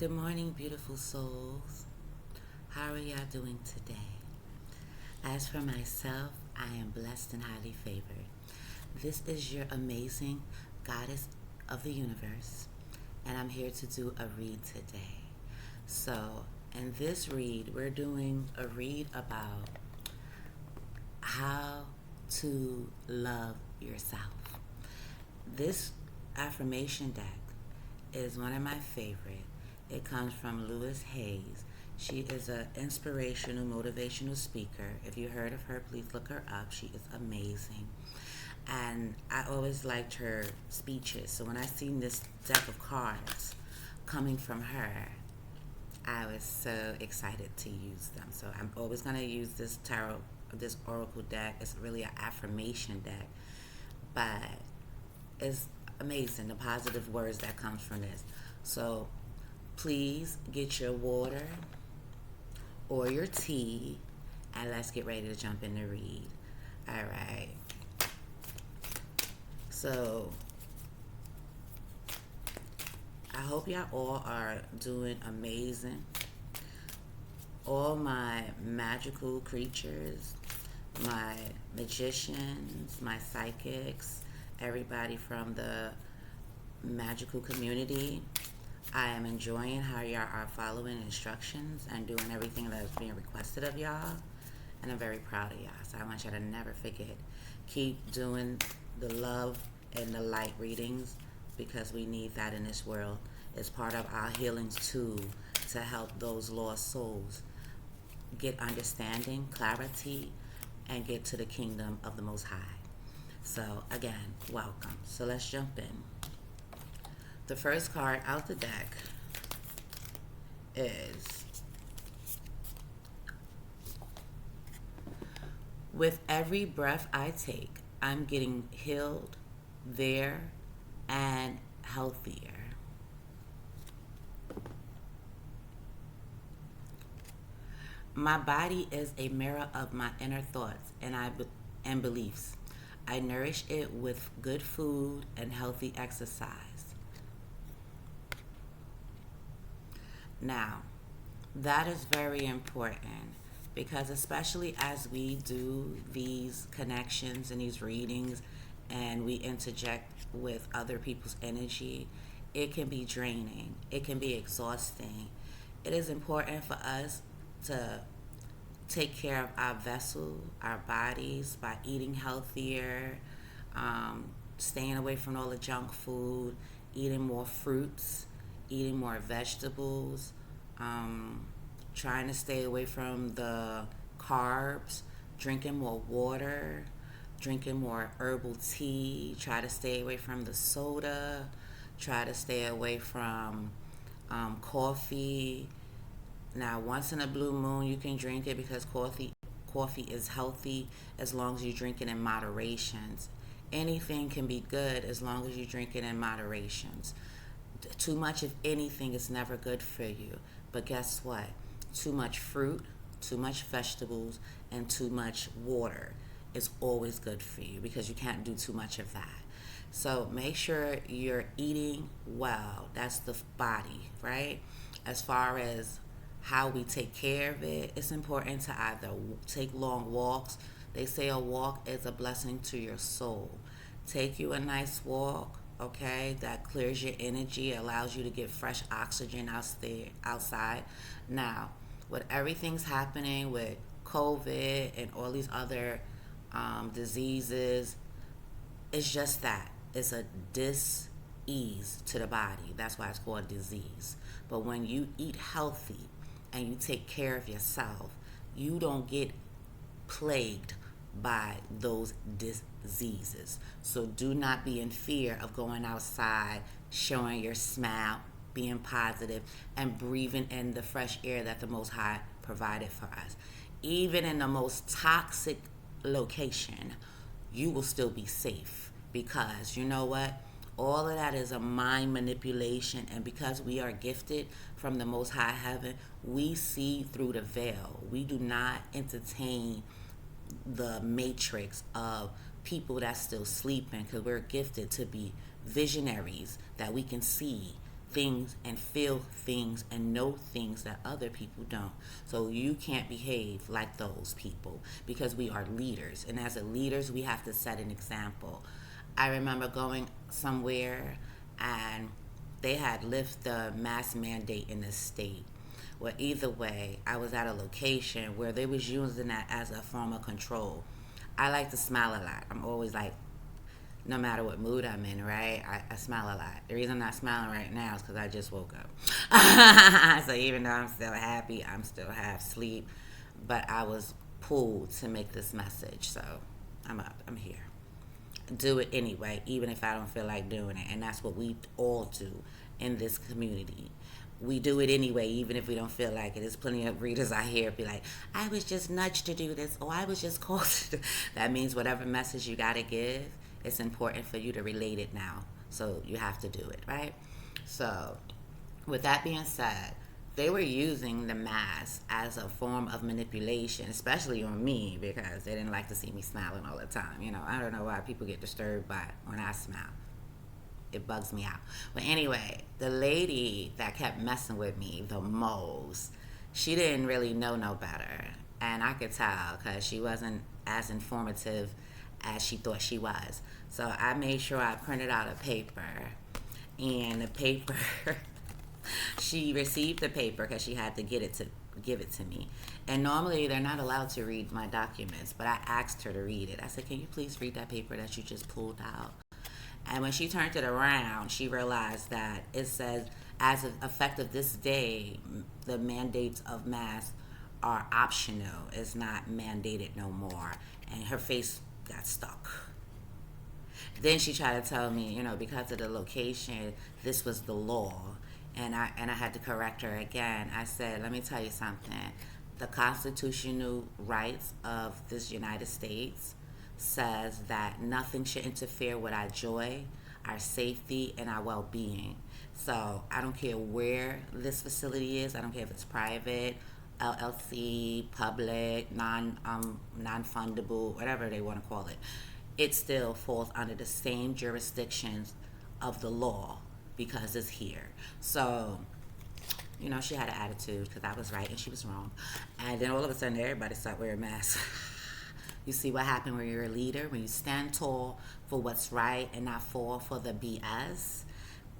Good morning, beautiful souls. How are y'all doing today? As for myself, I am blessed and highly favored. This is your amazing goddess of the universe, and I'm here to do a read today. So, in this read, we're doing a read about how to love yourself. This affirmation deck is one of my favorite. It comes from Louise Hayes. She is an inspirational, motivational speaker. If you heard of her, please look her up. She is amazing. And I always liked her speeches. So when I seen this deck of cards coming from her, I was so excited to use them. So I'm always going to use this oracle deck. It's really an affirmation deck, but it's amazing the positive words that comes from this. So please get your water or your tea, and let's get ready to jump in the read. All right. So I hope y'all all are doing amazing. All my magical creatures, my magicians, my psychics, everybody from the magical community, I am enjoying how y'all are following instructions and doing everything that is being requested of y'all. And I'm very proud of y'all. So I want y'all to never forget. Keep doing the love and the light readings, because we need that in this world. It's part of our healings too, to help those lost souls get understanding, clarity, and get to the kingdom of the Most High. So again, welcome. So let's jump in. The first card out the deck is, with every breath I take, I'm getting healed, there, and healthier. My body is a mirror of my inner thoughts and beliefs. I nourish it with good food and healthy exercise. Now, that is very important, because especially as we do these connections and these readings and we interject with other people's energy, it can be draining. It can be exhausting. It is important for us to take care of our vessel, our bodies, by eating healthier, staying away from all the junk food, eating more fruits, eating more vegetables, trying to stay away from the carbs, drinking more water, drinking more herbal tea, try to stay away from the soda, try to stay away from coffee. Now, once in a blue moon, you can drink it, because coffee is healthy as long as you drink it in moderations. Anything can be good as long as you drink it in moderations. Too much of anything is never good for you. But guess what? Too much fruit, too much vegetables, and too much water is always good for you, because you can't do too much of that. So make sure you're eating well. That's the body, right? As far as how we take care of it, it's important to either take long walks. They say a walk is a blessing to your soul. Take you a nice walk, okay? That clears your energy, allows you to get fresh oxygen outside. Now, with everything's happening with COVID and all these other diseases, it's just that. It's a dis-ease to the body. That's why it's called disease. But when you eat healthy and you take care of yourself, you don't get plagued by those diseases. So do not be in fear of going outside, showing your smile, being positive, and breathing in the fresh air that the Most High provided for us. Even in the most toxic location, you will still be safe, because you know what? All of that is a mind manipulation, and because we are gifted from the Most High Heaven, we see through the veil. We do not entertain the matrix of people that's still sleeping, because we're gifted to be visionaries, that we can see things and feel things and know things that other people don't. So you can't behave like those people because we are leaders. And as a leaders, we have to set an example. I remember going somewhere and they had lifted the mask mandate in the state. Well, either way, I was at a location where they was using that as a form of control. I like to smile a lot. I'm always like, no matter what mood I'm in, right? I smile a lot. The reason I'm not smiling right now is because I just woke up. So even though I'm still happy, I'm still half asleep. But I was pulled to make this message. So I'm up. I'm here. Do it anyway, even if I don't feel like doing it. And that's what we all do in this community. We do it anyway, even if we don't feel like it. There's plenty of readers I hear be like, I was just nudged to do this, or I was just called to do. That means whatever message you got to give, it's important for you to relate it now. So you have to do it, right? So, with that being said, they were using the mask as a form of manipulation, especially on me because they didn't like to see me smiling all the time. You know, I don't know why people get disturbed by when I smile. It bugs me out. But anyway, the lady that kept messing with me the most, she didn't really know no better. And I could tell because she wasn't as informative as she thought she was. So I made sure I printed out a paper. And the paper, she received the paper because she had to give it to me. And normally they're not allowed to read my documents, but I asked her to read it. I said, can you please read that paper that you just pulled out? And when she turned it around, she realized that it says, as of effective this day, the mandates of masks are optional. It's not mandated no more. And her face got stuck. Then she tried to tell me, you know, because of the location, this was the law. And I had to correct her again. I said, let me tell you something. The constitutional rights of this United States says that nothing should interfere with our joy, our safety, and our well-being. So I don't care where this facility is. I don't care if it's private, LLC, public, non-fundable, whatever they want to call it. It still falls under the same jurisdictions of the law because it's here. So, you know, she had an attitude because I was right and she was wrong. And then all of a sudden, everybody started wearing masks. You see what happened when you're a leader, when you stand tall for what's right and not fall for the BS.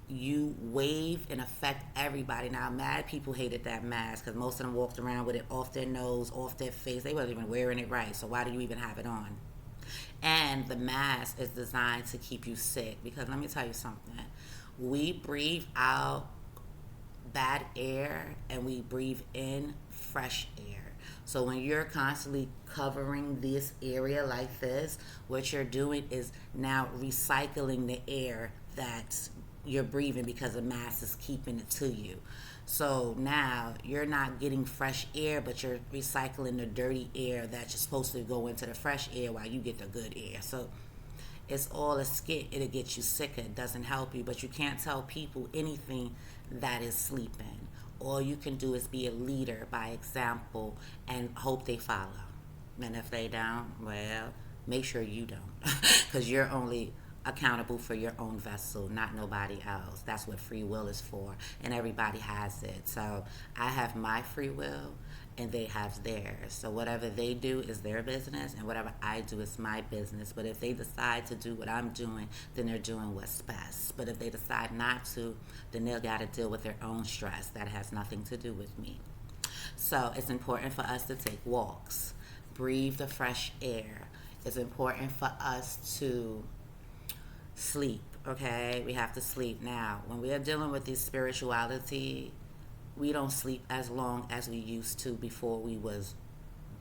You wave and affect everybody. Now, mad people hated that mask because most of them walked around with it off their nose, off their face. They wasn't even wearing it right, so why do you even have it on? And the mask is designed to keep you sick because let me tell you something. We breathe out bad air and we breathe in fresh air. So when you're constantly covering this area like this, what you're doing is now recycling the air that you're breathing because the mask is keeping it to you. So now you're not getting fresh air, but you're recycling the dirty air that you're supposed to go into the fresh air while you get the good air. So it's all a skit. It'll get you sicker. It doesn't help you, but you can't tell people anything that is sleeping. All you can do is be a leader by example and hope they follow. And if they don't, well, make sure you don't. Because you're only accountable for your own vessel, not nobody else. That's what free will is for. And everybody has it. So I have my free will and they have theirs. So whatever they do is their business and whatever I do is my business. But if they decide to do what I'm doing, then they're doing what's best. But if they decide not to, then they'll got to deal with their own stress. That has nothing to do with me. So it's important for us to take walks, breathe the fresh air. It's important for us to sleep, okay? We have to sleep. Now, when we are dealing with this spirituality, we don't sleep as long as we used to before we was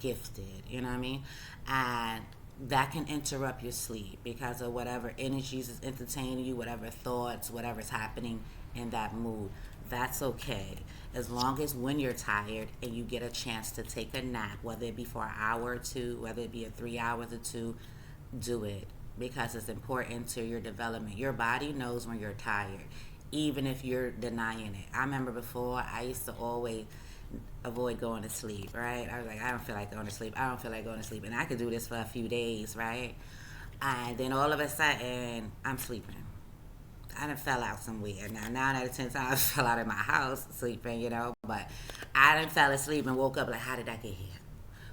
gifted, you know what I mean? And that can interrupt your sleep because of whatever energies is entertaining you, whatever thoughts, whatever's happening in that mood. That's okay. As long as when you're tired and you get a chance to take a nap, whether it be for an hour or two, whether it be a 3 hours or two, do it because it's important to your development. Your body knows when you're tired, even if you're denying it. I remember before, I used to always avoid going to sleep, right? I was like, I don't feel like going to sleep. I don't feel like going to sleep. And I could do this for a few days, right? And then all of a sudden, I'm sleeping. I done fell out somewhere. Now, 9 out of 10 times I fell out of my house sleeping, but I done fell asleep and woke up like, how did I get here?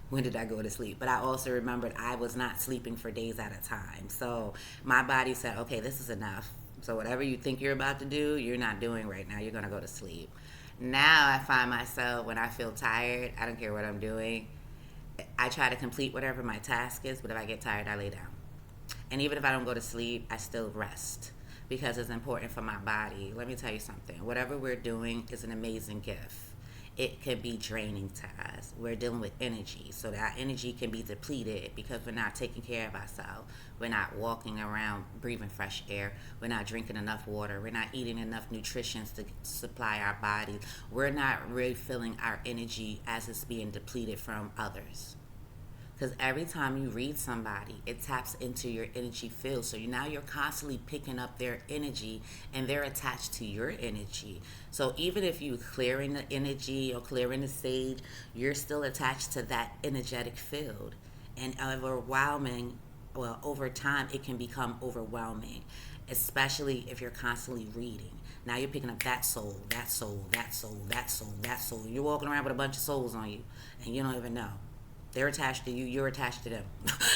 When did I go to sleep? But I also remembered I was not sleeping for days at a time. So my body said, okay, this is enough. So whatever you think you're about to do, you're not doing right now. You're going to go to sleep. Now I find myself when I feel tired, I don't care what I'm doing. I try to complete whatever my task is, but if I get tired, I lay down. And even if I don't go to sleep, I still rest because it's important for my body. Let me tell you something. Whatever we're doing is an amazing gift. It can be draining to us. We're dealing with energy, so that energy can be depleted because we're not taking care of ourselves. We're not walking around breathing fresh air. We're not drinking enough water. We're not eating enough nutrition to supply our bodies. We're not refilling our energy as it's being depleted from others. Because every time you read somebody, it taps into your energy field. So now you're constantly picking up their energy and they're attached to your energy. So even if you're clearing the energy or clearing the stage, you're still attached to that energetic field. And over time, it can become overwhelming, especially if you're constantly reading. Now you're picking up that soul, that soul, that soul, that soul, that soul. You're walking around with a bunch of souls on you and you don't even know. They're attached to you, you're attached to them.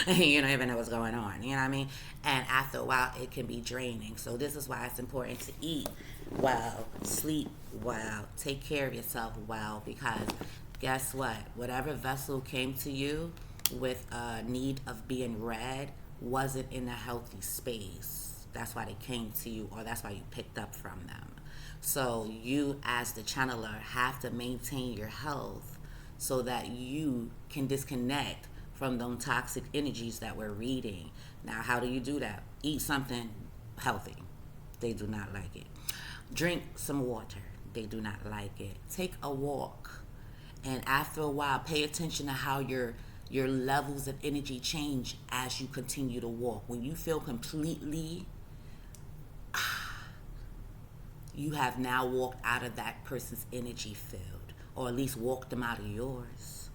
You don't even know what's going on. You know what I mean? And after a while, it can be draining. So this is why it's important to eat well, sleep well, take care of yourself well, because guess what? Whatever vessel came to you with a need of being read wasn't in a healthy space. That's why they came to you, or that's why you picked up from them. So you, as the channeler, have to maintain your health so that you can disconnect from those toxic energies that we're reading. Now, how do you do that? Eat something healthy. They do not like it. Drink some water. They do not like it. Take a walk. And after a while, pay attention to how your levels of energy change as you continue to walk. When you feel completely, you have now walked out of that person's energy field, or at least walk them out of yours.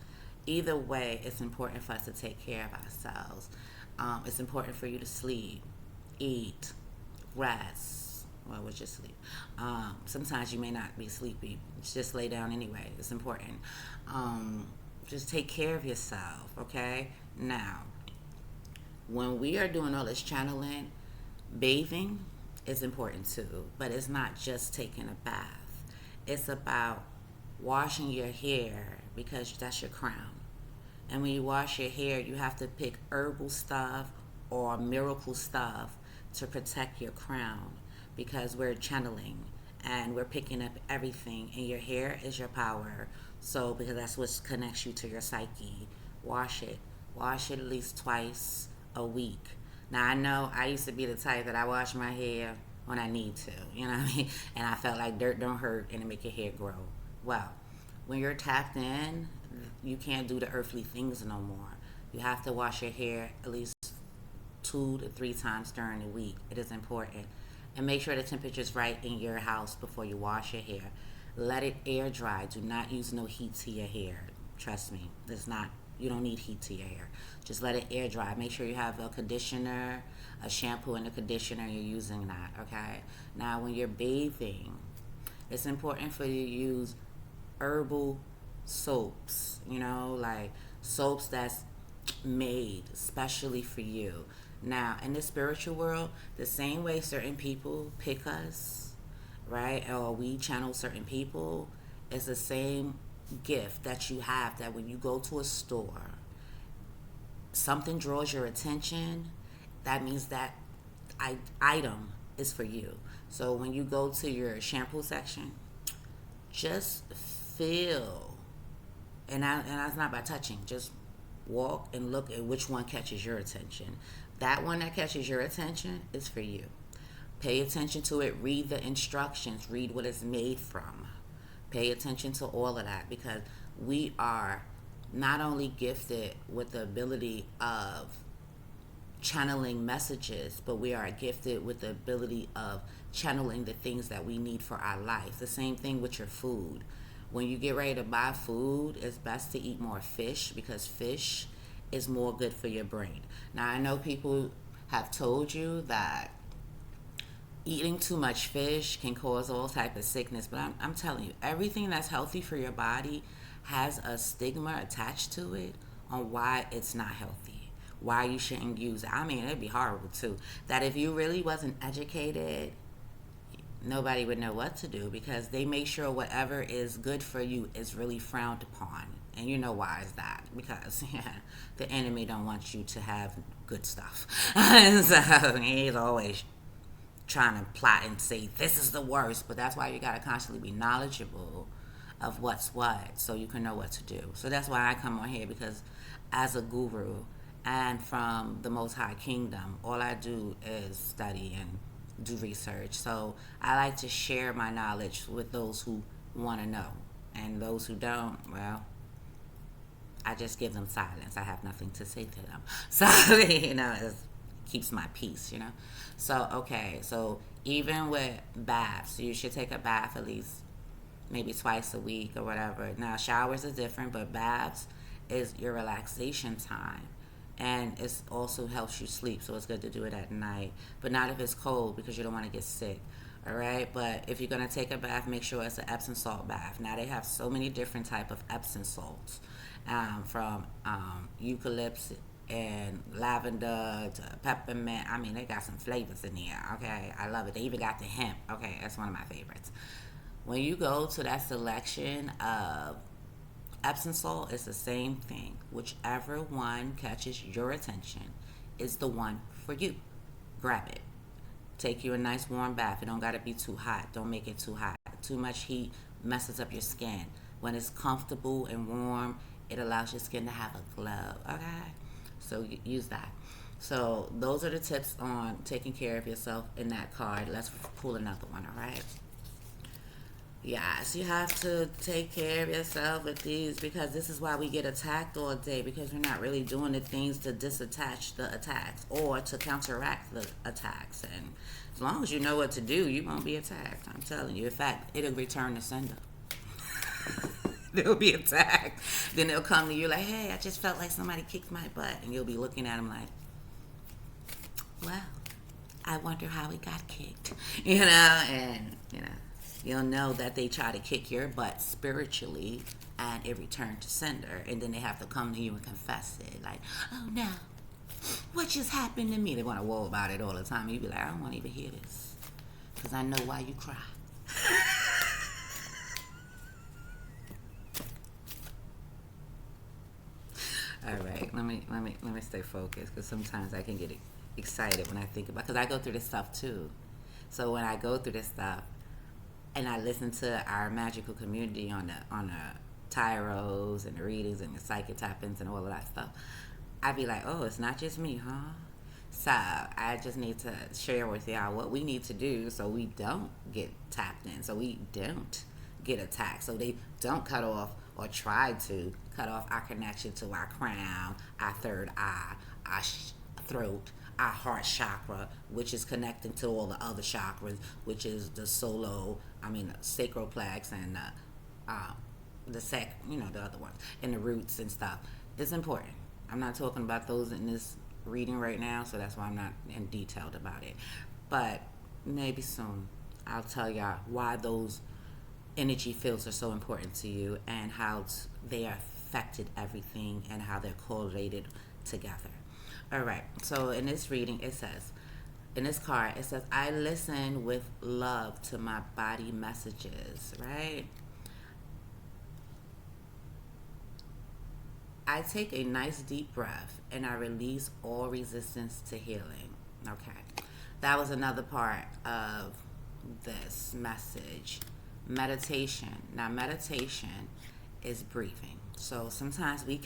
Either way, it's important for us to take care of ourselves. It's important for you to sleep, eat, rest. Well, we'll just sleep. Sometimes you may not be sleepy. Just lay down anyway. It's important. Just take care of yourself, okay? Now, when we are doing all this channeling, bathing is important too. But it's not just taking a bath. It's about washing your hair, because that's your crown. And when you wash your hair, you have to pick herbal stuff or miracle stuff to protect your crown, because we're channeling and we're picking up everything, and your hair is your power. So because that's what connects you to your psyche. Wash it at least twice a week. Now, I know I used to be the type that I wash my hair when I need to, you know what I mean? And I felt like dirt don't hurt and it make your hair grow. Well, when you're tapped in, you can't do the earthly things no more. You have to wash your hair at least 2 to 3 times during the week. It is important. And make sure the temperature is right in your house before you wash your hair. Let it air dry. Do not use no heat to your hair. Trust me, you don't need heat to your hair. Just let it air dry. Make sure you have a conditioner, a shampoo and a conditioner, you're using that, okay? Now, when you're bathing, it's important for you to use herbal soaps, like soaps that's made specially for you. Now, in the spiritual world, the same way certain people pick us, right, or we channel certain people, it's the same gift that you have, that when you go to a store, something draws your attention, that means that item is for you. So when you go to your shampoo section, just feel, and that's not by touching, just walk and look at which one catches your attention. That one that catches your attention is for you. Pay attention to it. Read the instructions. Read what it's made from. Pay attention to all of that, because we are not only gifted with the ability of channeling messages, but we are gifted with the ability of channeling the things that we need for our life. The same thing with your food. When you get ready to buy food, it's best to eat more fish, because fish is more good for your brain. Now, I know people have told you that eating too much fish can cause all type of sickness. But I'm telling you, everything that's healthy for your body has a stigma attached to it on why it's not healthy, why you shouldn't use it. I mean, it'd be horrible too. That if you really wasn't educated, nobody would know what to do, because they make sure whatever is good for you is really frowned upon. And you know why is that? Because the enemy don't want you to have good stuff. So he's always trying to plot and say this is the worst. But that's why you got to constantly be knowledgeable of what's what, so you can know what to do. So that's why I come on here, because as a guru and from the Most High Kingdom, all I do is study and do research. So I like to share my knowledge with those who want to know, and those who don't, well, I just give them silence. I have nothing to say to them. So, it keeps my peace, So, okay, so even with baths, you should take a bath at least maybe twice a week or whatever. Now, showers are different, but baths is your relaxation time. And it also helps you sleep, so it's good to do it at night. But not if it's cold, because you don't want to get sick. All right, but if you're gonna take a bath, make sure it's an Epsom salt bath. Now they have so many different type of Epsom salts, from eucalyptus and lavender to peppermint. I mean, they got some flavors in here. Okay, I love it. They even got the hemp. Okay, that's one of my favorites. When you go to that selection of Epsom salt, it's the same thing. Whichever one catches your attention is the one for you. Grab it. Take you a nice warm bath. It don't gotta be too hot. Don't make it too hot. Too much heat messes up your skin. When it's comfortable and warm, it allows your skin to have a glow. Okay, so use that. So those are the tips on taking care of yourself in that card. Let's pull another one. All right. Yes, you have to take care of yourself with these, because this is why we get attacked all day, because we're not really doing the things to disattach the attacks or to counteract the attacks. And as long as you know what to do, you won't be attacked. I'm telling you. In fact, it'll return the sender. They'll be attacked. Then they'll come to you like, hey, I just felt like somebody kicked my butt. And you'll be looking at them like, well, I wonder how it got kicked. You'll know that they try to kick your butt spiritually, and it returned to sender. And then they have to come to you and confess it. Like, oh no, what just happened to me? They want to woe about it all the time. You be like, I don't want to even hear this, because I know why you cry. All right, let me stay focused, because sometimes I can get excited when I think about, because I go through this stuff too. So when I go through this stuff, and I listen to our magical community on the tyros and the readings and the psychic tappings and all of that stuff, I'd be like, oh, it's not just me, huh? So I just need to share with y'all what we need to do so we don't get tapped in, so we don't get attacked, so they don't cut off or try to cut off our connection to our crown, our third eye, our throat, our heart chakra, which is connecting to all the other chakras, which is the sacroplex and the other ones, and the roots and stuff. It's important. I'm not talking about those in this reading right now, so that's why I'm not in detailed about it. But maybe soon I'll tell y'all why those energy fields are so important to you, and how they affected everything, and how they're correlated together. All right, so in this reading, in this card, it says, I listen with love to my body messages, right? I take a nice deep breath, and I release all resistance to healing. Okay, that was another part of this message. Meditation. Now, meditation is breathing. So sometimes we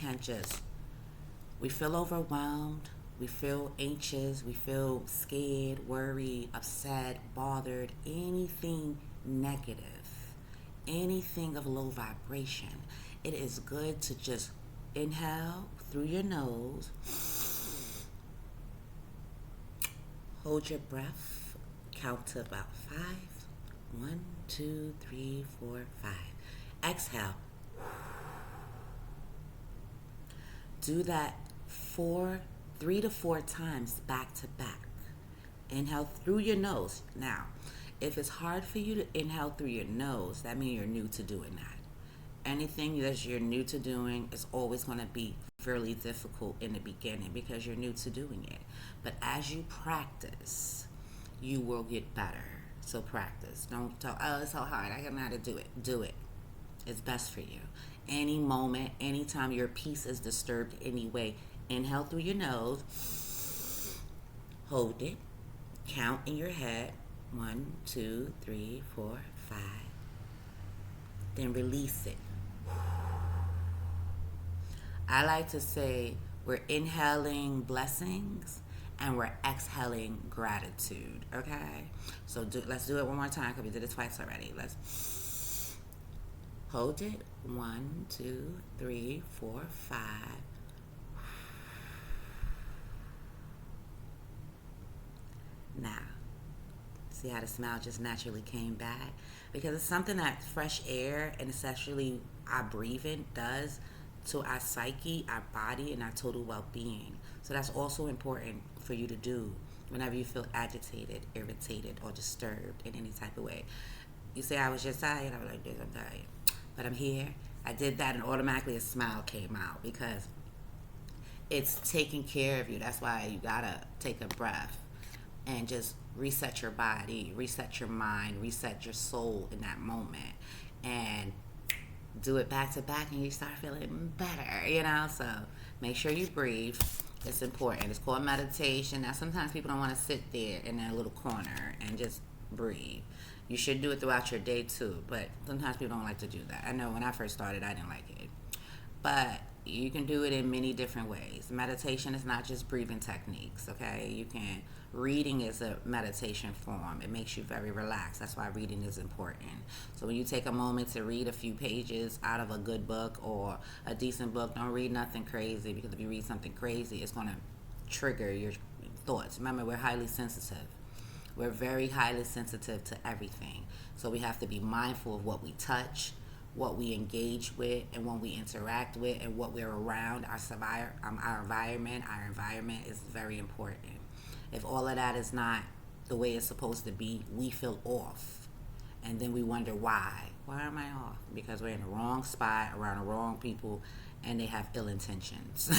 feel overwhelmed, we feel anxious, we feel scared, worried, upset, bothered, anything negative, anything of low vibration. It is good to just inhale through your nose, hold your breath, count to about 5. 1, 2, 3, 4, 5. Exhale. Do that 3 to 4 times back to back. Inhale through your nose. Now, if it's hard for you to inhale through your nose, that means you're new to doing that. Anything that you're new to doing is always going to be fairly difficult in the beginning because you're new to doing it. But as you practice, you will get better. So practice. Don't talk, oh, it's so hard. I don't know how to do it. Do it. It's best for you. Any moment, anytime your peace is disturbed anyway, inhale through your nose, hold it, count in your head 1, 2, 3, 4, 5. Then release it. I like to say we're inhaling blessings and we're exhaling gratitude. Okay? So let's do it one more time because we did it twice already. Let's hold it. 1, 2, 3, 4, 5. Now, see how the smile just naturally came back? Because it's something that fresh air and especially our breathing does to our psyche, our body, and our total well-being. So that's also important for you to do whenever you feel agitated, irritated, or disturbed in any type of way. You say, I was just tired. I was like, this, I'm tired. But I'm here. I did that and automatically a smile came out because it's taking care of you. That's why you gotta take a breath and just reset your body, reset your mind, reset your soul in that moment. And do it back to back and you start feeling better, So make sure you breathe. It's important. It's called meditation. Now, sometimes people don't want to sit there in their little corner and just breathe. You should do it throughout your day too, but sometimes people don't like to do that. I know when I first started, I didn't like it. But you can do it in many different ways. Meditation is not just breathing techniques, okay? Reading is a meditation form. It makes you very relaxed. That's why reading is important. So when you take a moment to read a few pages out of a good book or a decent book, don't read nothing crazy because if you read something crazy, it's going to trigger your thoughts. Remember, we're highly sensitive. We're very highly sensitive to everything. So we have to be mindful of what we touch, what we engage with, and what we interact with, and what we're around. Our environment is very important. If all of that is not the way it's supposed to be, we feel off. And then we wonder why. Why am I off? Because we're in the wrong spot, around the wrong people, and they have ill intentions.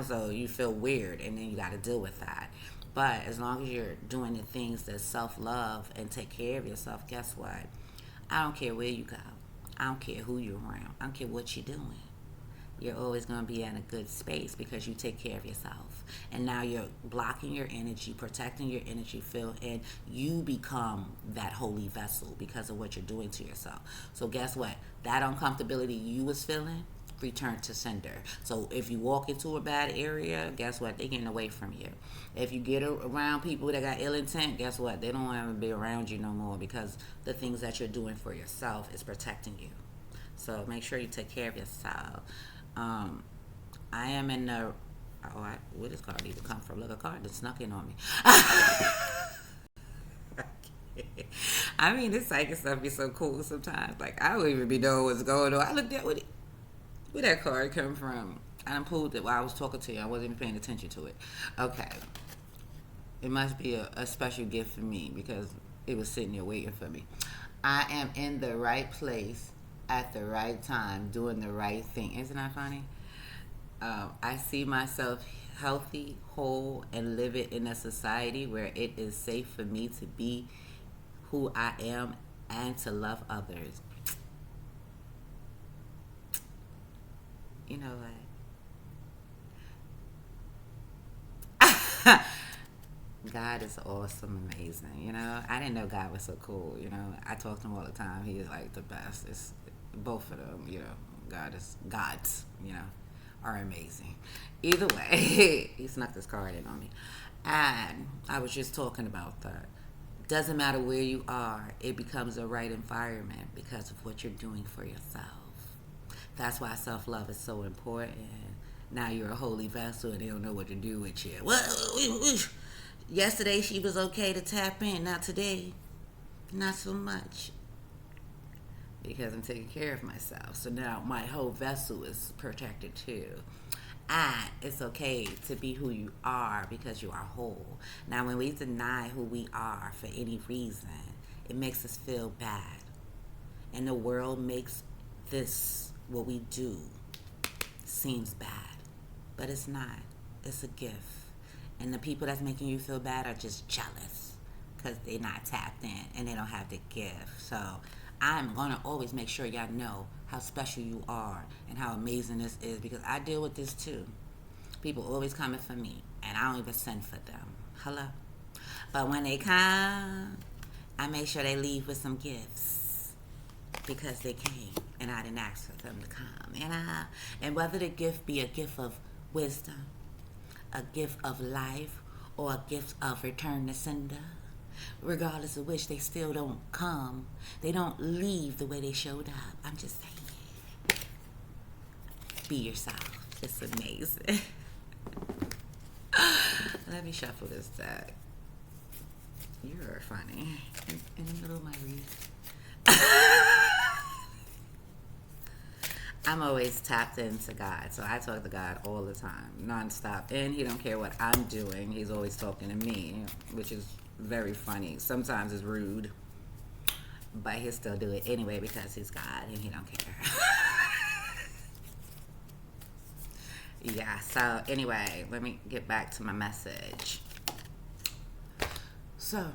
So you feel weird, and then you got to deal with that. But as long as you're doing the things that self-love and take care of yourself, guess what? I don't care where you go. I don't care who you're around. I don't care what you're doing. You're always going to be in a good space because you take care of yourself. And now you're blocking your energy, protecting your energy field, and you become that holy vessel because of what you're doing to yourself. So guess what? That uncomfortability you was feeling, return to sender. So if you walk into a bad area, guess what? They're getting away from you. If you get around people that got ill intent, guess what? They don't want to be around you no more because the things that you're doing for yourself is protecting you. So make sure you take care of yourself. I am in the... where this card even come from? Look, a card just snuck in on me. I mean, this psychic stuff be so cool sometimes. Like, I don't even be knowing what's going on. I looked at where that card come from. I done pulled it while I was talking to you. I wasn't even paying attention to it. Okay. It must be a special gift for me because it was sitting there waiting for me. I am in the right place at the right time, doing the right thing. Isn't that funny? I see myself healthy, whole, and living in a society where it is safe for me to be who I am and to love others. You know what? God is awesome, amazing. I didn't know God was so cool. I talk to him all the time. He is like the best. It's both of them. Gods. Are amazing. Either way, he snuck this card in on me, and I was just talking about that. Doesn't matter where you are, it becomes a right environment because of what you're doing for yourself. That's why self-love is so important. Now you're a holy vessel and they don't know what to do with you. Well, yesterday she was okay to tap in. Now today, not so much. Because I'm taking care of myself. So now my whole vessel is protected too. And it's okay to be who you are because you are whole. Now, when we deny who we are for any reason, it makes us feel bad. And the world makes this, what we do, seems bad. But it's not. It's a gift. And the people that's making you feel bad are just jealous because they're not tapped in and they don't have the gift. So I'm going to always make sure y'all know how special you are and how amazing this is, because I deal with this too. People always coming for me and I don't even send for them. Hello? But when they come, I make sure they leave with some gifts because they came and I didn't ask for them to come. And whether the gift be a gift of wisdom, a gift of life, or a gift of return to sender, regardless of which, they still don't come. They don't leave the way they showed up. I'm just saying. Be yourself. It's amazing. Let me shuffle this deck. You're funny. In the middle of my read. I'm always tapped into God, so I talk to God all the time, nonstop, and He don't care what I'm doing. He's always talking to me, which is very funny. Sometimes it's rude, but He'll still do it anyway because He's God and He don't care. Yeah, so anyway, let me get back to my message. So,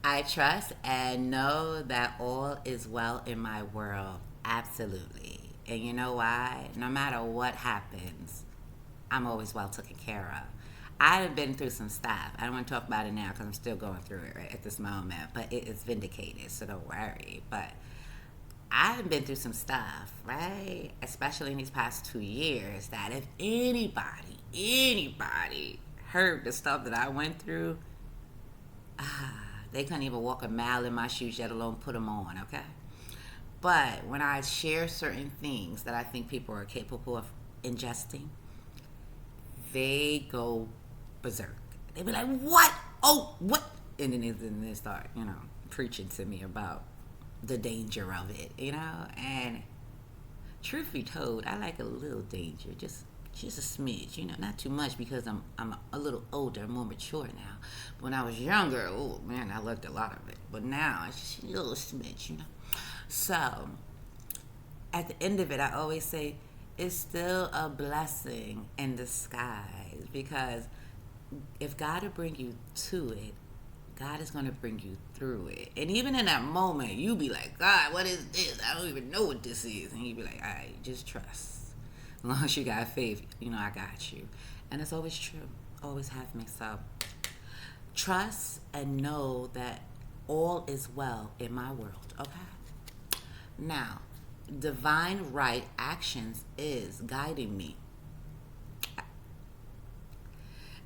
I trust and know that all is well in my world. Absolutely. And you know why? No matter what happens, I'm always well taken care of. I've been through some stuff. I don't want to talk about it now because I'm still going through it right at this moment. But it is vindicated, so don't worry. But I've been through some stuff, right? Especially in these past 2 years, that if anybody heard the stuff that I went through, they couldn't even walk a mile in my shoes, yet alone put them on, okay? But when I share certain things that I think people are capable of ingesting, they go berserk. They be like, what? Oh, what? And then they start, preaching to me about the danger of it, And truth be told, I like a little danger, just a smidge, not too much because I'm a little older, more mature now. When I was younger, oh man, I loved a lot of it. But now it's just a little smidge, So at the end of it, I always say it's still a blessing in disguise, because if God will bring you to it, God is going to bring you through it. And even in that moment, you be like, God, what is this? I don't even know what this is. And you be like, all right, just trust. As long as you got faith, I got you. And it's always true. Always have me. So trust and know that all is well in my world, okay? Now, divine right actions is guiding me.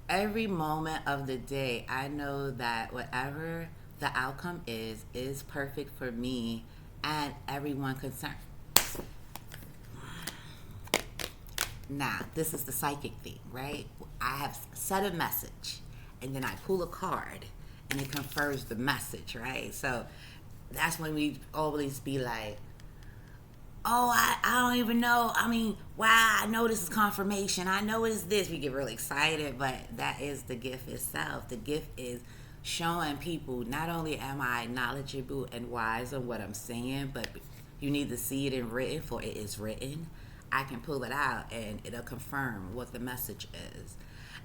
Every moment of the day, I know that whatever the outcome is perfect for me and everyone concerned. Now, this is the psychic thing, right? I have said a message, and then I pull a card, and it confirms the message, right? So that's when we always be like, oh, I don't even know. I mean, wow, I know this is confirmation. I know it's this. We get really excited, but that is the gift itself. The gift is showing people, not only am I knowledgeable and wise on what I'm saying, but you need to see it in written, for it is written. I can pull it out and it'll confirm what the message is.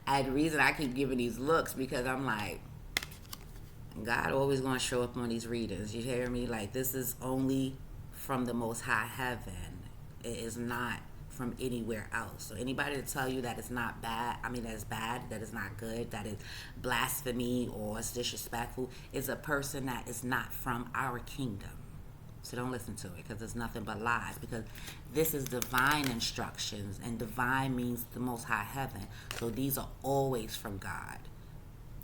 And the reason I keep giving these looks, because I'm like, God always going to show up on these readings. You hear me? Like, this is only from the Most High Heaven. It is not from anywhere else. So anybody to tell you that it's not bad, that it's bad, that it's not good, that it's blasphemy or it's disrespectful, is a person that is not from our kingdom. So don't listen to it, because it's nothing but lies, because this is divine instructions, and divine means the Most High Heaven. So these are always from God.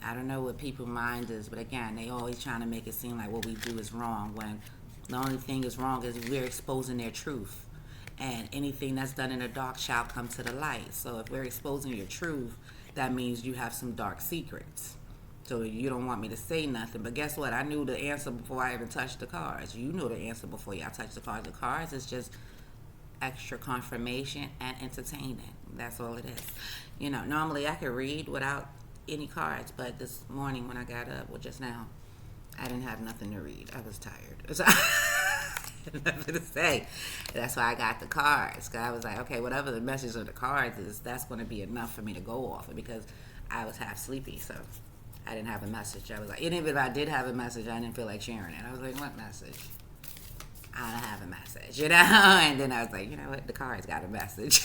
I don't know what people's mind is, but again, they always trying to make it seem like what we do is wrong, when the only thing is wrong is we're exposing their truth. And anything that's done in the dark shall come to the light. So if we're exposing your truth, that means you have some dark secrets. So you don't want me to say nothing. But guess what? I knew the answer before I even touched the cards. You know the answer before y'all touch the cards. The cards is just extra confirmation and entertaining. That's all it is. Normally I could read without any cards, but this morning when I got up, well, just now, I didn't have nothing to read. I was tired. So nothing to say. That's why I got the cards. Cause I was like, okay, whatever the message of the cards is, that's going to be enough for me to go off of, because I was half sleepy, so I didn't have a message. I was like, even if I did have a message, I didn't feel like sharing it. I was like, what message? I don't have a message, And then I was like, you know what? The cards got a message.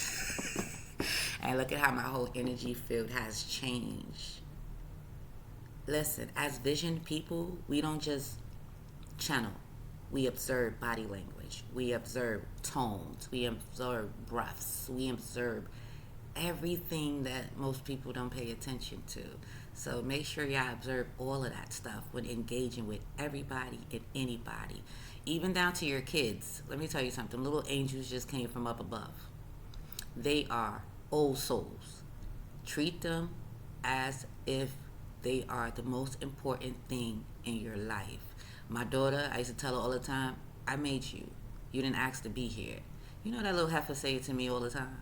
And look at how my whole energy field has changed. Listen, as vision people, we don't just channel. We observe body language. We observe tones. We observe breaths. We observe everything that most people don't pay attention to. So make sure y'all observe all of that stuff when engaging with everybody and anybody, even down to your kids. Let me tell you something. Little angels just came from up above. They are old souls. Treat them as if they are the most important thing in your life. My daughter, I used to tell her all the time, I made you. You didn't ask to be here. You know that little heifer say it to me all the time?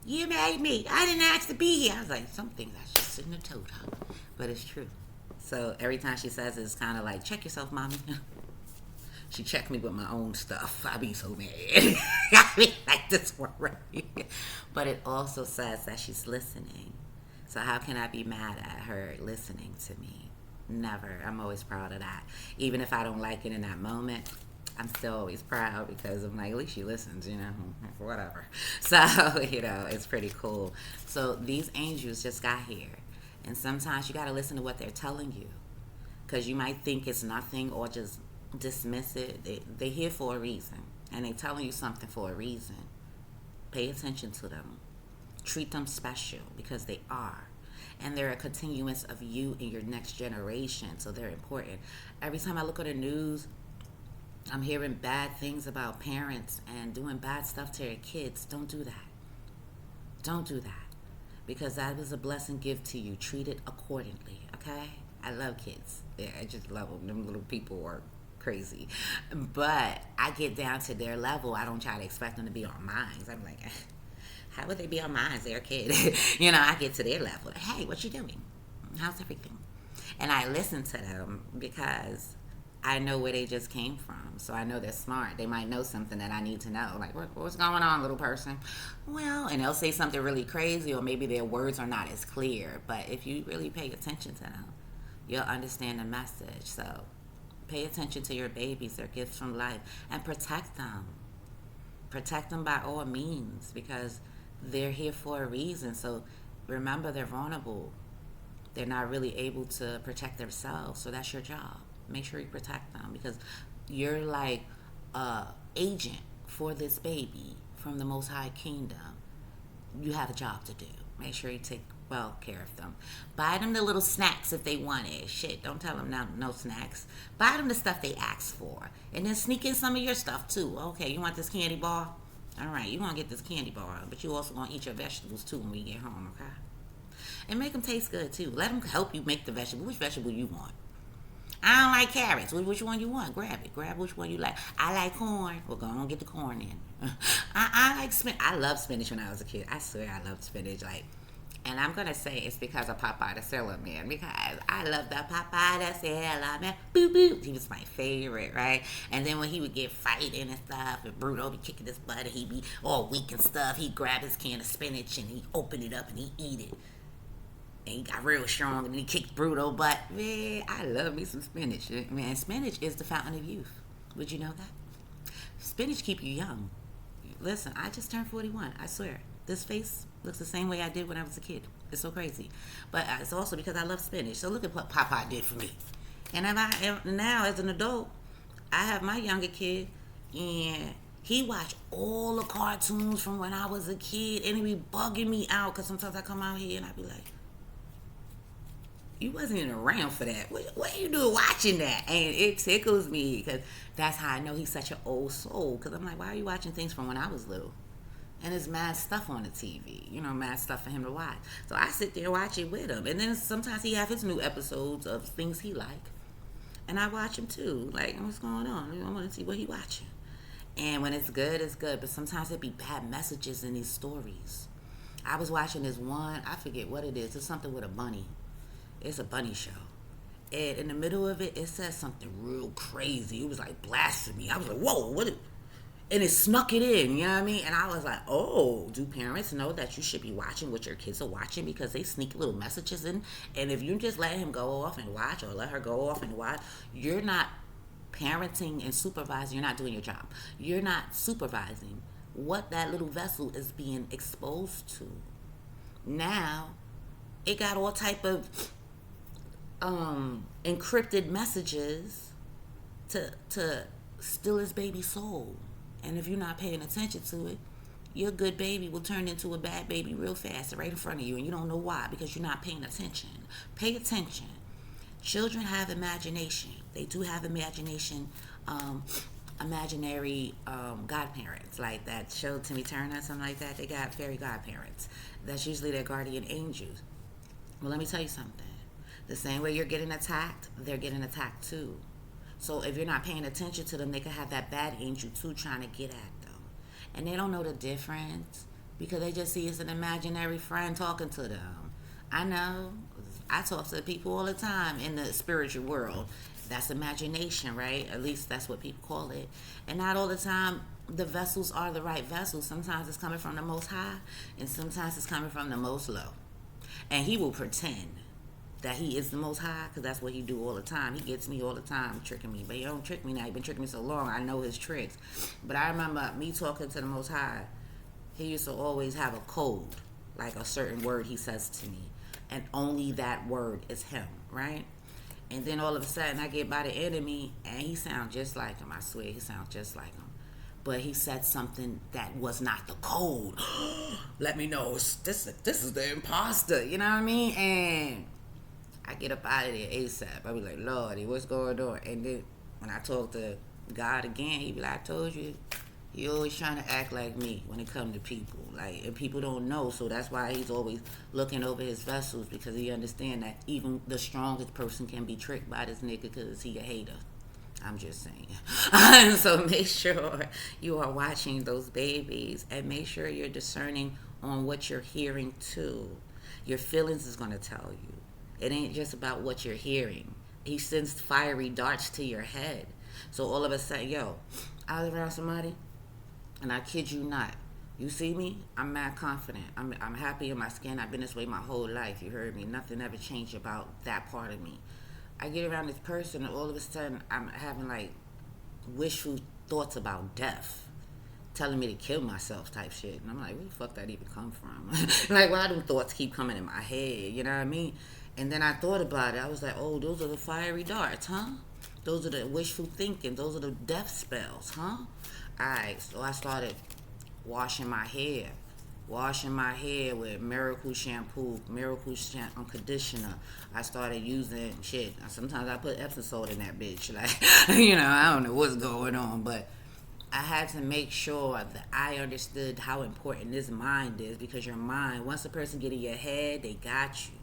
You made me. I didn't ask to be here. I was like, something that's just in the toto. But it's true. So every time she says it, it's kind of like, check yourself, mommy. She checked me with my own stuff. I be so mad. I be like this one right here. But it also says that she's listening. So how can I be mad at her listening to me? Never. I'm always proud of that. Even if I don't like it in that moment, I'm still always proud, because I'm like, at least she listens, whatever. So, it's pretty cool. So these angels just got here. And sometimes you got to listen to what they're telling you, because you might think it's nothing or just dismiss it. They're here for a reason, and they're telling you something for a reason. Pay attention to them. Treat them special, because they are. And they're a continuance of you and your next generation, so they're important. Every time I look at the news, I'm hearing bad things about parents and doing bad stuff to their kids. Don't do that. Don't do that. Because that was a blessing gift to you. Treat it accordingly, okay? I love kids. Yeah, I just love them. Them little people are crazy. But I get down to their level. I don't try to expect them to be on mine. I'm like, how would they be on mine? They're a kid. I get to their level. Hey, what you doing? How's everything? And I listen to them because I know where they just came from. So I know they're smart. They might know something that I need to know. Like, what's going on, little person? Well, and they'll say something really crazy, or maybe their words are not as clear. But if you really pay attention to them, you'll understand the message. So pay attention to your babies, their gifts from life, and protect them. Protect them by all means, because they're here for a reason. So remember, they're vulnerable. They're not really able to protect themselves. So that's your job. Make sure you protect them, because you're like a agent for this baby from the Most High Kingdom. You have a job to do. Make sure you take well care of them. Buy them the little snacks if they want it. Shit, don't tell them no snacks. Buy them the stuff they ask for, and then sneak in some of your stuff too. Okay, you want this candy bar? All right, you want to get this candy bar, but you also want to eat your vegetables too when we get home, okay? And make them taste good too. Let them help you make the vegetable. Which vegetable you want? I don't like carrots. Which one you want? Grab it. Grab which one you like. I like corn. Well, go on, get the corn in. I like spinach. I loved spinach when I was a kid. I swear I loved spinach. And I'm going to say it's because of Popeye the Sailor Man, because I love that Popeye the Sailor Man. Boop, boop. He was my favorite, right? And then when he would get fighting and stuff, and Bruto be kicking his butt, and he'd be all weak and stuff, he'd grab his can of spinach, and he'd open it up, and he'd eat it. And he got real strong, and he kicked Bruto butt. Man, I love me some spinach. Man, spinach is the fountain of youth. Would you know that? Spinach keep you young. Listen, I just turned 41. I swear. This face looks the same way I did when I was a kid. It's so crazy. But it's also because I love spinach. So look at what Popeye did for me. And now, as an adult, I have my younger kid, and he watched all the cartoons from when I was a kid, and he be bugging me out, because sometimes I come out here and I be like, you wasn't even around for that. What you doing watching that? And it tickles me, because that's how I know he's such an old soul. Because I'm like, why are you watching things from when I was little? and there's mad stuff on the TV, mad stuff for him to watch. So I sit there and watch it with him, and then sometimes he have his new episodes of things he like, and I watch him too. Like, what's going on? I want to see what he watching. And when it's good, it's good. But sometimes it be bad messages in these stories. I was watching this one, I forget what it is. It's something with a bunny. It's a bunny show. And in the middle of it, it says something real crazy. It was like blasphemy. I was like, whoa, what? And it snuck it in, you know what I mean? And I was like, oh, do parents know that you should be watching what your kids are watching, because they sneak little messages in? And if you just let him go off and watch, or let her go off and watch, you're not parenting and supervising. You're not doing your job. You're not supervising what that little vessel is being exposed to. Now, it got all type of encrypted messages to steal his baby soul. And if you're not paying attention to it, your good baby will turn into a bad baby real fast right in front of you, and you don't know why, because you're not paying attention. Pay attention. Children have imagination. They do have imagination. Imaginary godparents, like that show Timmy Turner, something like that. They got fairy godparents. That's usually their guardian angels. Well, let me tell you something. The same way you're getting attacked, they're getting attacked too. So if you're not paying attention to them, they could have that bad angel too trying to get at them. And they don't know the difference, because they just see it's an imaginary friend talking to them. I know. I talk to people all the time in the spiritual world. That's imagination, right? At least that's what people call it. And not all the time the vessels are the right vessels. Sometimes it's coming from the Most High, and sometimes it's coming from the Most Low. And he will pretend that he is the Most High, because that's what he do all the time. He gets me all the time, tricking me. But he don't trick me now. He been tricking me so long, I know his tricks. But I remember me talking to the Most High. He used to always have a code, like a certain word he says to me, and only that word is him, right? And then all of a sudden I get by the enemy, and he sounds just like him. I swear, he sounds just like him. But he said something that was not the code. Let me know, this is the imposter, you know what I mean? And I get up out of there ASAP. I be like, Lordy, what's going on? And then when I talk to God again, he be like, I told you, he always trying to act like me when it comes to people. Like, and people don't know, so that's why he's always looking over his vessels, because he understand that even the strongest person can be tricked by this nigga because he a hater. I'm just saying. So make sure you are watching those babies, and make sure you're discerning on what you're hearing too. Your feelings is going to tell you. It ain't just about what you're hearing. He sends fiery darts to your head. So all of a sudden, I was around somebody, and I kid you not, you see me, I'm mad confident. I'm happy in my skin. I've been this way my whole life. You heard me. Nothing ever changed about that part of me. I get around this person, and all of a sudden I'm having like wishful thoughts about death, telling me to kill myself type shit. And I'm like, where the fuck that even come from? Like, why do thoughts keep coming in my head? You know what I mean? And then I thought about it. I was like, oh, those are the fiery darts, huh? Those are the wishful thinking. Those are the death spells, huh? Alright, so I started washing my hair with Miracle shampoo, conditioner. I started using shit. Sometimes I put Epsom salt in that bitch. Like, I don't know what's going on, but I had to make sure that I understood how important this mind is, because your mind, once a person get in your head, they got you.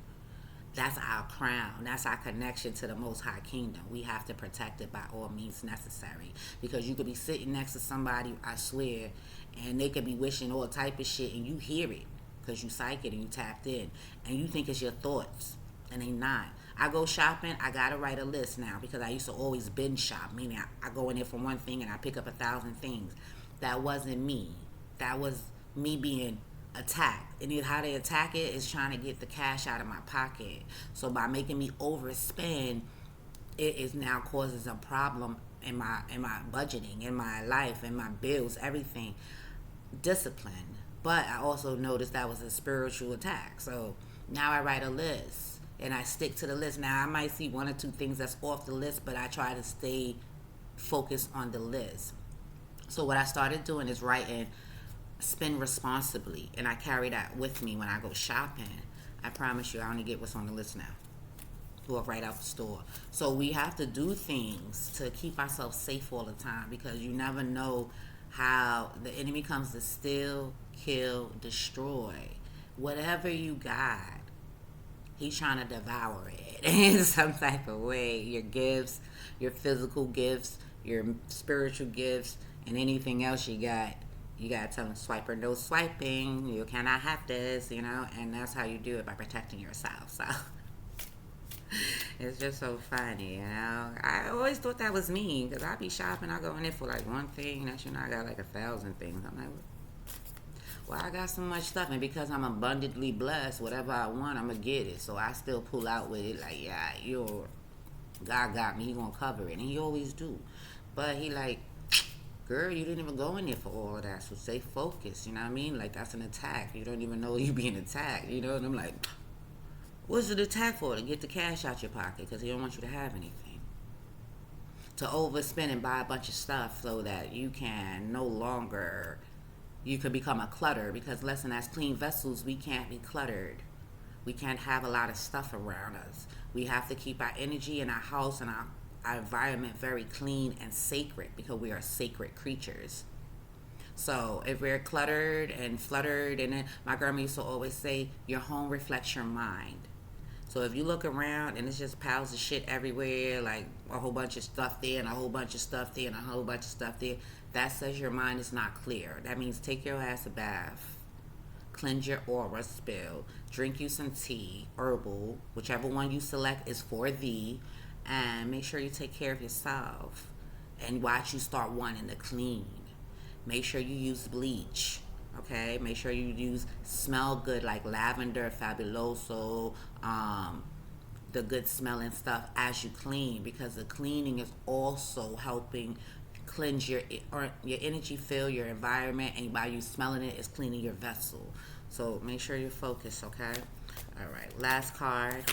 That's our crown. That's our connection to the Most High Kingdom. We have to protect it by all means necessary. Because you could be sitting next to somebody, I swear, and they could be wishing all type of shit, and you hear it because you psychic and you tapped in, and you think it's your thoughts, and they not. I go shopping, I gotta write a list now, because I used to always binge shop, meaning I go in there for one thing and I pick up 1,000 things. That wasn't me. That was me being attacked. And how they attack it is trying to get the cash out of my pocket. So by making me overspend, it is now causes a problem in my budgeting, in my life, in my bills, everything. Discipline. But I also noticed that was a spiritual attack. So now I write a list and I stick to the list. Now I might see one or two things that's off the list, but I try to stay focused on the list. So what I started doing is writing spend responsibly, and I carry that with me when I go shopping. I promise you I only get what's on the list now. Walk right out the store. So we have to do things to keep ourselves safe all the time, because you never know how the enemy comes to steal, kill, destroy. Whatever you got, he's trying to devour it in some type of way. Your gifts, your physical gifts, your spiritual gifts, and anything else you got. You gotta tell him, swiper, no swiping. You cannot have this, and that's how you do it, by protecting yourself. So it's just so funny. I always thought that was me, because I be shopping, I go in there for like one thing, I got like 1,000 things. I'm like, well, I got so much stuff, and because I'm abundantly blessed, whatever I want, I'm gonna get it. So I still pull out with it, like, yeah, God got me, he gonna cover it, and he always do. But he like, girl, you didn't even go in there for all of that, so stay focused, you know what I mean? Like, that's an attack. You don't even know you being attacked, And I'm like, what's an attack for? To get the cash out your pocket, because he don't want you to have anything. To overspend and buy a bunch of stuff so that you can no longer, you could become a clutter, because listen, as clean vessels, we can't be cluttered. We can't have a lot of stuff around us. We have to keep our energy in our house and our environment very clean and sacred, because we are sacred creatures. So if we're cluttered and fluttered, and then my grandma used to always say, your home reflects your mind. So if you look around and it's just piles of shit everywhere, like a whole bunch of stuff there and a whole bunch of stuff there and a whole bunch of stuff there, that says your mind is not clear. That means take your ass a bath, cleanse your aura, spill, drink you some tea, herbal, whichever one you select is for thee, and make sure you take care of yourself and watch you start wanting to clean. Make sure you use bleach. Okay, make sure you use smell good, like lavender, fabuloso, the good smelling stuff as you clean, because the cleaning is also helping cleanse your energy field, your environment, and by you smelling it, it's cleaning your vessel. So make sure you're focused. Okay. All right. Last card.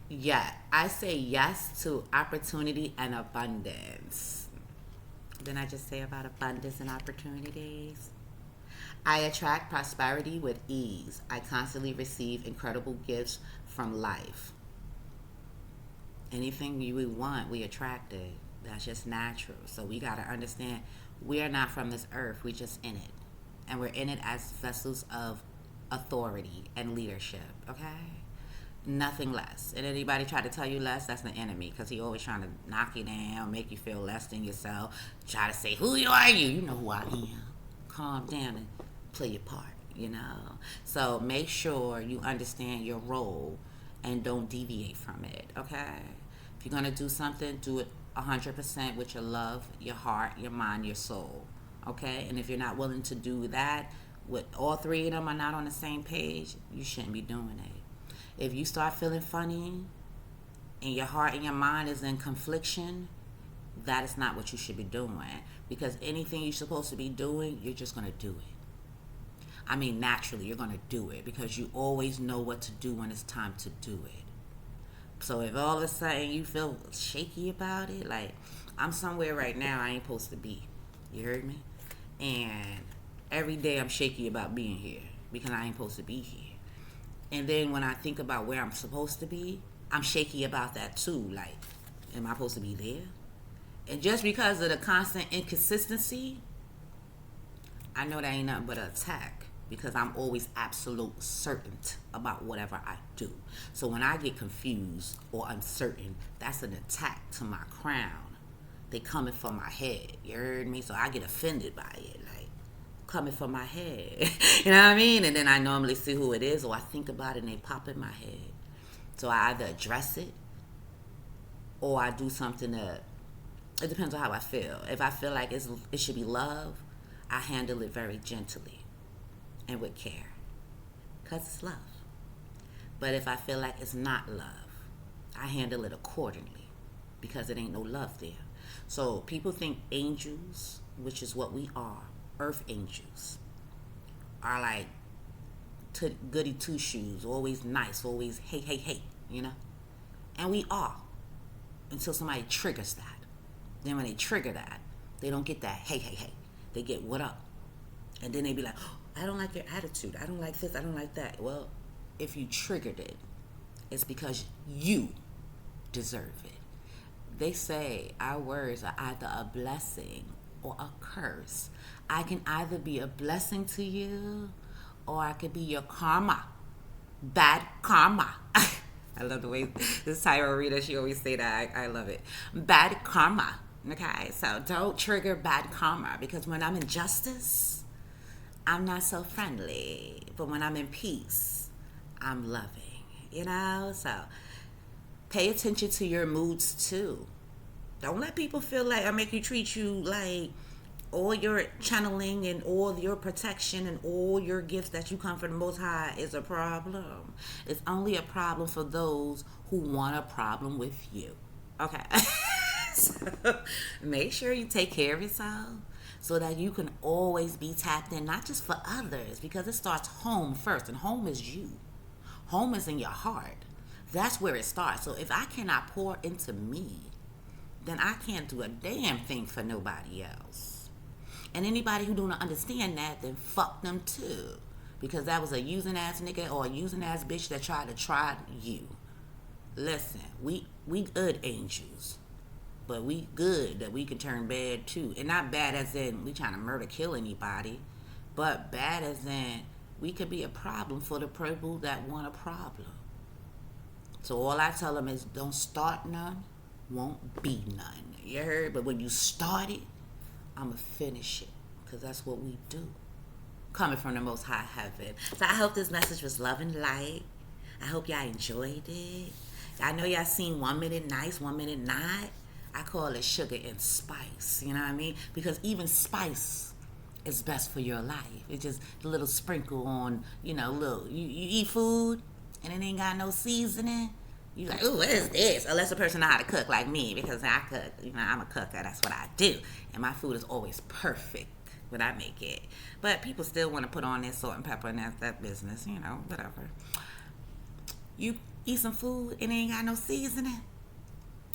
Yeah, I say yes to opportunity and abundance. Didn't I just say about abundance and opportunities? I attract prosperity with ease. I constantly receive incredible gifts from life. Anything we want, we attract it. That's just natural. So we got to understand, we are not from this earth. We're just in it. And we're in it as vessels of authority and leadership. Okay? Nothing less. And anybody try to tell you less, that's the enemy, because he always trying to knock you down, make you feel less than yourself, try to say, who are you? You know who I am. Calm down and play your part. So make sure you understand your role and don't deviate from it. Okay? If you're going to do something, do it 100% with your love, your heart, your mind, your soul. Okay? And if you're not willing to do that, with all three of them are not on the same page, you shouldn't be doing it. If you start feeling funny and your heart and your mind is in confliction, that is not what you should be doing. Because anything you're supposed to be doing, you're just going to do it. I mean, naturally, you're going to do it, because you always know what to do when it's time to do it. So if all of a sudden you feel shaky about it, like, I'm somewhere right now I ain't supposed to be. You heard me? And every day I'm shaky about being here, because I ain't supposed to be here. And then when I think about where I'm supposed to be, I'm shaky about that too. Like, am I supposed to be there? And just because of the constant inconsistency, I know that ain't nothing but an attack, because I'm always absolute certain about whatever I do. So when I get confused or uncertain, that's an attack to my crown. They coming for my head. You heard me? So I get offended by it. Like, coming for my head. You know what I mean? And then I normally see who it is, or I think about it and they pop in my head. So I either address it or I do something that, it depends on how I feel. If I feel like it should be love, I handle it very gently and with care, because it's love. But if I feel like it's not love, I handle it accordingly, because it ain't no love there. So people think angels, which is what we are, earth angels, are like goody two shoes, always nice, always hey, and we are, until somebody triggers that. Then when they trigger that, they don't get that hey, they get what up, and then they be like, oh, I don't like your attitude, I don't like this, I don't like that. Well, if you triggered it, it's because you deserve it. They say our words are either a blessing or a curse. I can either be a blessing to you or I could be your karma. Bad karma. I love the way this Tyra Rita, she always say that. I love it. Bad karma. Okay, so don't trigger bad karma because when I'm in justice, I'm not so friendly. But when I'm in peace, I'm loving. So pay attention to your moods too. Don't let people feel like or make you treat you like all your channeling and all your protection and all your gifts that you come from the Most High is a problem. It's only a problem for those who want a problem with you. Okay. So make sure you take care of yourself so that you can always be tapped in, not just for others, because it starts home first, and home is you. Home is in your heart. That's where it starts. So if I cannot pour into me, then I can't do a damn thing for nobody else. And anybody who don't understand that, then fuck them too. Because that was a using ass nigga or a using ass bitch that tried to try you. Listen, we good angels. But we good that we can turn bad too. And not bad as in we trying to murder, kill anybody. But bad as in we could be a problem for the people that want a problem. So all I tell them is don't start none, won't be none. You heard? But when you start it, I'ma finish it. Because that's what we do. Coming from the Most High Heaven. So I hope this message was love and light. I hope y'all enjoyed it. I know y'all seen 1 minute nice, 1 minute not. I call it sugar and spice. You know what I mean? Because even spice is best for your life. It's just a little sprinkle on, little. You eat food and it ain't got no seasoning. You like, ooh, what is this? Unless a person know how to cook like me, because I cook. I'm a cooker. That's what I do. And my food is always perfect when I make it. But people still want to put on their salt and pepper, and that's that business, whatever. You eat some food and it ain't got no seasoning.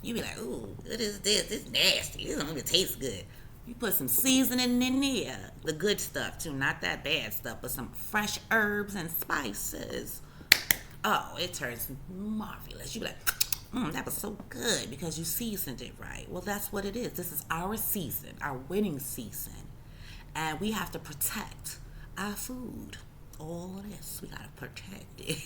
You be like, ooh, what is this? This nasty. This don't even taste good. You put some seasoning in there. The good stuff, too. Not that bad stuff, but some fresh herbs and spices. Oh, it turns marvelous. You be like, that was so good because you seasoned it right. Well, that's what it is. This is our season, our winning season. And we have to protect our food. All of this, we got to protect it.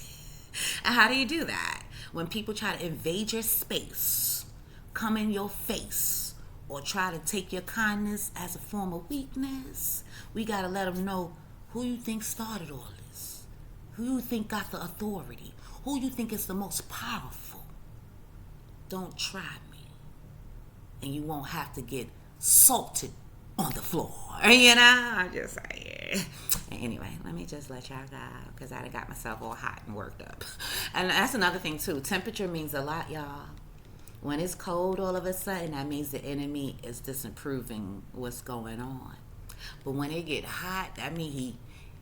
And how do you do that? When people try to invade your space, come in your face, or try to take your kindness as a form of weakness, we got to let them know who you think started all this. Who you think got the authority. Who you think is the most powerful. Don't try me. And you won't have to get salted on the floor. I'm just saying. Anyway, let me just let y'all go because I done got myself all hot and worked up. And that's another thing too. Temperature means a lot, y'all. When it's cold all of a sudden, that means the enemy is disapproving what's going on. But when it get hot, that means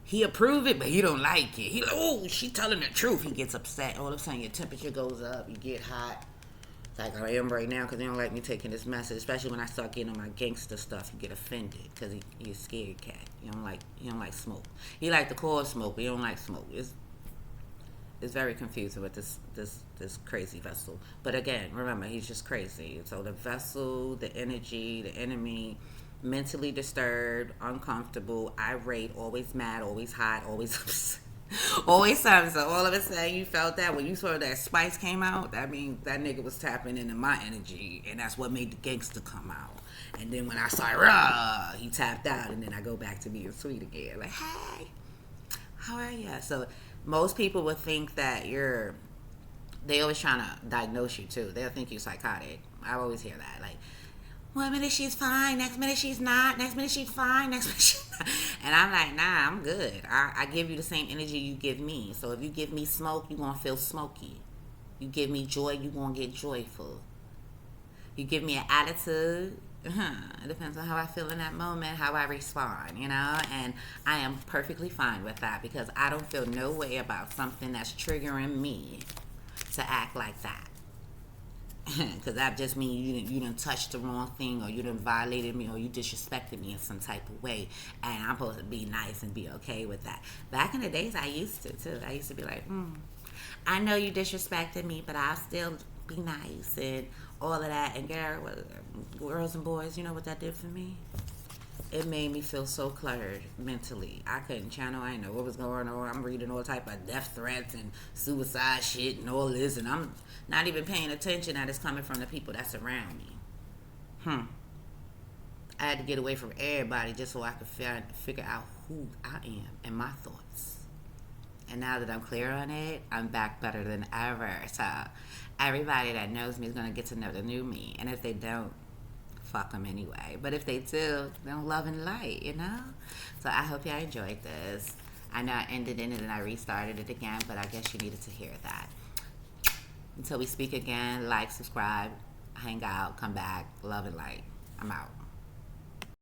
he approve it, but he don't like it. He like, oh, she telling the truth. He gets upset. All of a sudden, your temperature goes up. You get hot. Like I am right now because they don't like me taking this message, especially when I start getting on my gangster stuff. You get offended because you're a scared cat. You don't like smoke. He like the core smoke, but you don't like smoke. It's very confusing with this crazy vessel. But again, remember, he's just crazy. So the vessel, the energy, the enemy, mentally disturbed, uncomfortable, irate, always mad, always hot, always upset. Always something. So all of a sudden you felt that when you saw that spice came out, that means that nigga was tapping into my energy, and that's what made the gangster come out. And then when I saw he tapped out, and then I go back to being sweet again. Like, hey, how are you? So most people would think that they always trying to diagnose you too. They'll think you're psychotic. I always hear that. Like, 1 minute she's fine, next minute she's not, next minute she's fine, next minute she's not. And I'm like, nah, I'm good. I give you the same energy you give me. So if you give me smoke, you're going to feel smoky. You give me joy, you're going to get joyful. You give me an attitude, it depends on how I feel in that moment, how I respond, and I am perfectly fine with that because I don't feel no way about something that's triggering me to act like that. Because that just means you done touched the wrong thing, or you done violated me, or you disrespected me in some type of way, and I'm supposed to be nice and be okay with that. Back in the days, I used to too. I used to be like, I know you disrespected me, but I'll still be nice and all of that. And girls and boys, you know what that did for me? it made me feel so cluttered mentally. I couldn't channel. I didn't know what was going on. I'm reading all type of death threats and suicide shit and all this, and I'm not even paying attention that it's coming from the people that surround me. I had to get away from everybody just so I could figure out who I am and my thoughts. And now that I'm clear on it, I'm back better than ever. So everybody that knows me is going to get to know the new me. And if they don't, fuck them anyway. But if they do, then love and light, you know? So I hope y'all enjoyed this. I know I ended in it and I restarted it again, but I guess you needed to hear that. Until we speak again, like, subscribe, hang out, come back, love and light. I'm out.